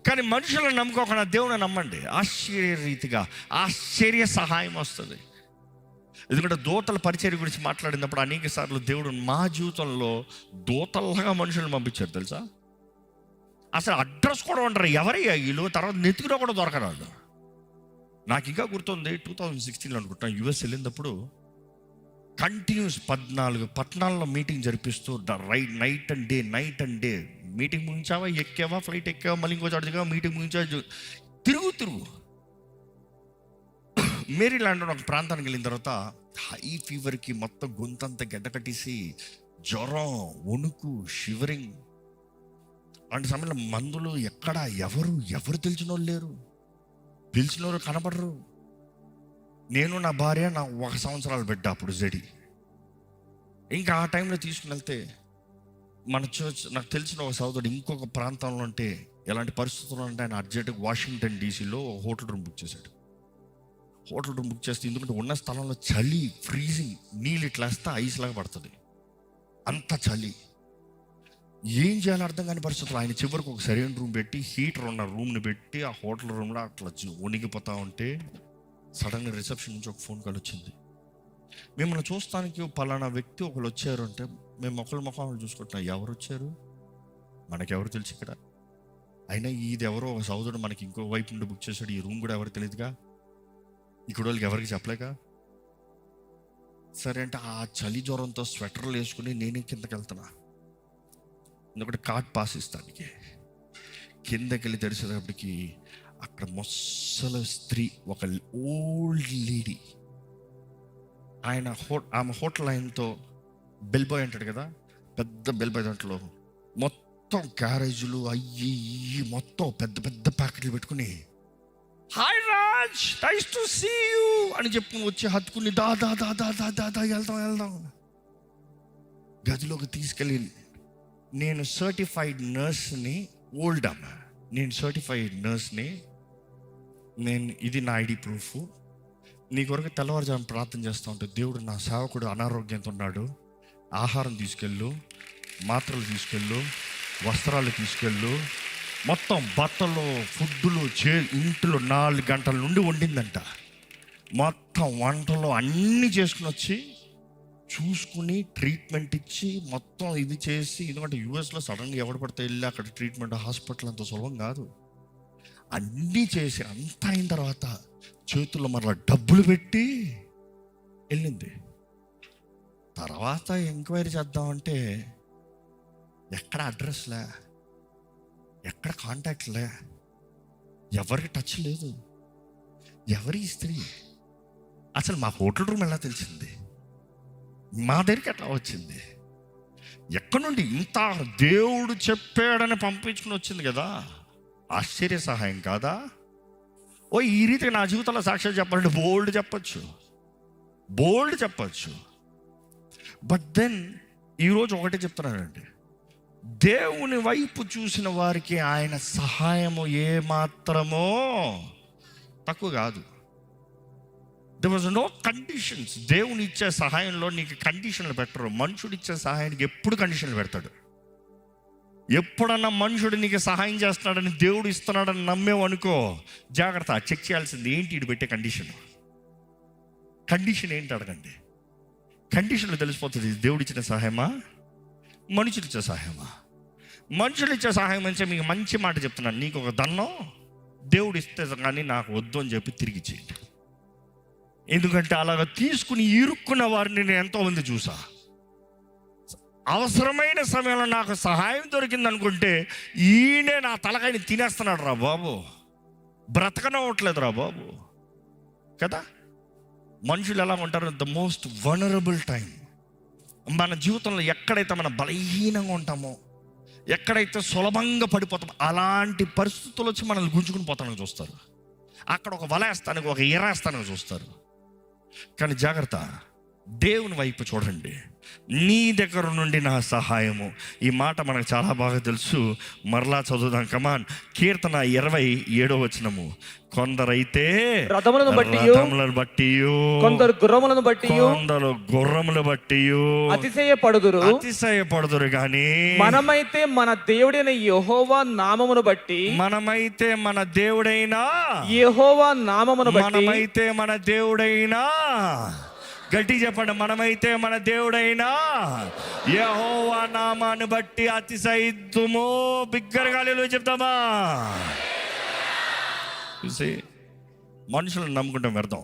కానీ మనుషులను నమ్ముకోకుండా దేవుని నమ్మండి, ఆశ్చర్యరీతిగా ఆశ్చర్య సహాయం వస్తుంది. ఎందుకంటే దూతల పరిచర్య గురించి మాట్లాడినప్పుడు అనేక సార్లు దేవుడు మా జీవితంలో దూతల్లాగా మనుషులను పంపించారు తెలుసా. అసలు అడ్రస్ కూడా ఉండరు, ఎవరయ్యా వీళ్ళు, తర్వాత నెతికిలో కూడా దొరకరాదు. నాకు ఇంకా గుర్తుంది 2016 అనుకుంటా యుఎస్ వెళ్ళినప్పుడు కంటిన్యూస్ 14 పట్టణాల్లో మీటింగ్ జరిపిస్తూ నైట్ అండ్ డే మీటింగ్ ముగించావా, ఎక్కావా, ఫ్లైట్ ఎక్కావా, మళ్ళీ ఇంకో చోట దిగావా, మీటింగ్ ముగించావా, తిరుగు మేరీల్యాండ్ ఒక ప్రాంతానికి వెళ్ళిన తర్వాత హై ఫీవర్కి మొత్తం గొంతంతా గడ్డ కట్టేసి జ్వరం, వణుకు, షివరింగ్. అలాంటి సమయంలో మందులు ఎక్కడ ఎవరు తెలిసిన వాళ్ళు లేరు, తెలిసిన వాళ్ళు కనపడరు. నేను నా భార్య నా 1 సంవత్సరాలు బిడ్డ అప్పుడు జడి. ఇంకా ఆ టైంలో తీసుకుని వెళ్తే మన చర్చ్, నాకు తెలిసిన ఒక సోదరుడు ఇంకొక ప్రాంతంలో ఉంటే ఎలాంటి పరిస్థితుల్లో అంటే ఆయన అర్జెంటుగా వాషింగ్టన్ డీసీలో హోటల్ రూమ్ బుక్ చేశాడు. హోటల్ రూమ్ బుక్ చేస్తే ఎందుకంటే ఉన్న స్థలంలో చలి, ఫ్రీజింగ్, నీళ్ళు ఇట్లా వేస్తే ఐస్ లాగా పడుతుంది, అంత చలి. ఏం చేయాలో అర్థం కాని పరిస్థితులు ఆయన చివరికి ఒక సరైన రూమ్ పెట్టి హీటర్ ఉన్న రూమ్ని పెట్టి ఆ హోటల్ రూమ్లో అట్లా వణిగిపోతా ఉంటే సడన్గా రిసెప్షన్ నుంచి ఒక ఫోన్ కాల్ వచ్చింది. మిమ్మల్ని చూస్తానికి పలానా వ్యక్తి ఒకరు వచ్చారు అంటే మేము ఒకరి ముఖాలు చూసుకుంటున్నాం, ఎవరు వచ్చారు మనకెవరు తెలుసు ఇక్కడ, అయినా ఇది ఎవరో ఒక సోదరుడు మనకి ఇంకో వైపు నుండి బుక్ చేశాడు, ఈ రూమ్ కూడా ఎవరు తెలియదుగా, ఇక్కడ వాళ్ళకి ఎవరికి చెప్పలేక. సరే అంటే ఆ చలి జ్వరంతో స్వెటర్లు వేసుకుని నేనే కిందకి వెళ్తున్నా, ఎందుకంటే కార్డ్ పాస్ ఇస్తానికి. కిందకి వెళ్ళి తెరిచేటప్పటికి అక్కడ ముసలి స్త్రీ, ఒక ఓల్డ్ లేడీ, ఆమె హోటల్ ఆయనతో బెల్ బాయ్ అంటాడు కదా, పెద్ద బెల్ బాయ్, దాంట్లో మొత్తం క్యారేజీలు అయ్యి మొత్తం పెద్ద పెద్ద ప్యాకెట్లు పెట్టుకుని hi Raj, nice to see you అని చెప్పుకుని వచ్చి హత్తుకుని దా వెళ్దాం గదిలోకి తీసుకెళ్ళి, నేను సర్టిఫైడ్ నర్స్ని, ఓల్డ్ అమ్మ, నేను సర్టిఫైడ్ నర్స్ని, నేను ఇది నా ఐడి ప్రూఫ్, నీ కొరకు తెల్లవారుజాము ప్రార్థన చేస్తూ ఉంటే దేవుడు నా సేవకుడు అనారోగ్యంతో ఉన్నాడు, ఆహారం తీసుకెళ్ళు, మాత్రలు తీసుకెళ్ళు, వస్త్రాలు తీసుకెళ్ళు, మొత్తం బట్టలు, ఫుడ్లు ఇంట్లో 4 గంటల నుండి వండిందంట, మొత్తం వంటలు అన్నీ చేసుకుని వచ్చి చూసుకుని ట్రీట్మెంట్ ఇచ్చి మొత్తం ఇది చేసి. ఎందుకంటే యూఎస్లో సడన్గా ఎవడు పడితే వెళ్ళి అక్కడ ట్రీట్మెంట్, హాస్పిటల్ అంత సులభం కాదు. అన్నీ చేసి అంతా అయిన తర్వాత చేతుల్లో మరలా డబ్బులు పెట్టి వెళ్ళింది. తర్వాత ఎంక్వైరీ చేద్దామంటే ఎక్కడ అడ్రస్లే, ఎక్కడ కాంటాక్ట్లే, ఎవరికి టచ్ లేదు. ఎవరి స్త్రీ, అసలు మా హోటల్ రూమ్ ఎలా తెలిసింది, మా దగ్గరికి ఎట్లా వచ్చింది, ఎక్కడి నుండి ఇంత, దేవుడు చెప్పాడని పంపించుకుని వచ్చింది కదా, ఆశ్చర్య సహాయం కాదా? ఈ రీతిగా నా జీవితంలో సాక్ష్యం చెప్పాలంటే బోల్డ్ చెప్పచ్చు. బట్ దెన్ ఈరోజు ఒకటే చెప్తున్నానండి, దేవుని వైపు చూసిన వారికి ఆయన సహాయము ఏమాత్రమో తక్కువ కాదు. There was no conditions. దేవుని ఇచ్చే సహాయంలో నీకు కండిషన్లు పెట్టరు. మనుషుడు ఇచ్చే సహాయానికి ఎప్పుడు కండిషన్లు పెడతాడు. ఎప్పుడన్నా మనుషుడు నీకు సహాయం చేస్తున్నాడని, దేవుడు ఇస్తున్నాడని నమ్మేవనుకో, జాగ్రత్త, చెక్ చేయాల్సింది ఏంటి ఇటు పెట్టే కండిషన్ ఏంటి అడగండి. కండిషన్లు తెలిసిపోతుంది, దేవుడు ఇచ్చిన సహాయమా, మనుషులు ఇచ్చే సహాయమా. మనుషులు ఇచ్చే సహాయం అంటే మీకు మంచి మాట చెప్తున్నాను, నీకు ఒక దన్నం దేవుడు ఇస్తే కానీ నాకు వద్దు అని చెప్పి తిరిగి చేయండి. ఎందుకంటే అలాగ తీసుకుని ఇరుక్కున్న వారిని నేను ఎంతోమంది చూసా. అవసరమైన సమయంలో నాకు సహాయం దొరికింది అనుకుంటే ఈయనే నా తలకాయని తినేస్తున్నాడు రా బాబు, బ్రతకనవట్లేదు రా బాబు కదా. మనుషులు ఎలా ఉంటారు, ద మోస్ట్ వనరబుల్ టైం మన జీవితంలో. ఎక్కడైతే మనం బలహీనంగా ఉంటామో, ఎక్కడైతే సులభంగా పడిపోతామో, అలాంటి పరిస్థితులు వచ్చి మనల్ని గుంజుకుని పోతానని చూస్తారు. అక్కడ ఒక వల వేస్తానికి, ఒక ఎర వేస్తానికి చూస్తారు. కానీ జాగ్రత్త, దేవుని వైపు చూడండి. నీ దగ్గర నుండి నా సహాయము. ఈ మాట మనకు చాలా బాగా తెలుసు. మరలా చదువుదాం, కమాన్. కీర్తన 27 కొందరైతే రథములను బట్టి, కొందరు గుర్రములను బట్టి అతిశయపడుదురు గాని మనమైతే మన దేవుడైన యెహోవా నామమును బట్టి గట్టి చెప్పండి, మనమైతే మన దేవుడైనా యెహోవా నామాన్ని బట్టి అతిశయిద్దుము. బిగ్గరగా హల్లెలూయా చెప్తామా? చూసి మనుషులను నమ్ముకుంటాం వ్యర్థం.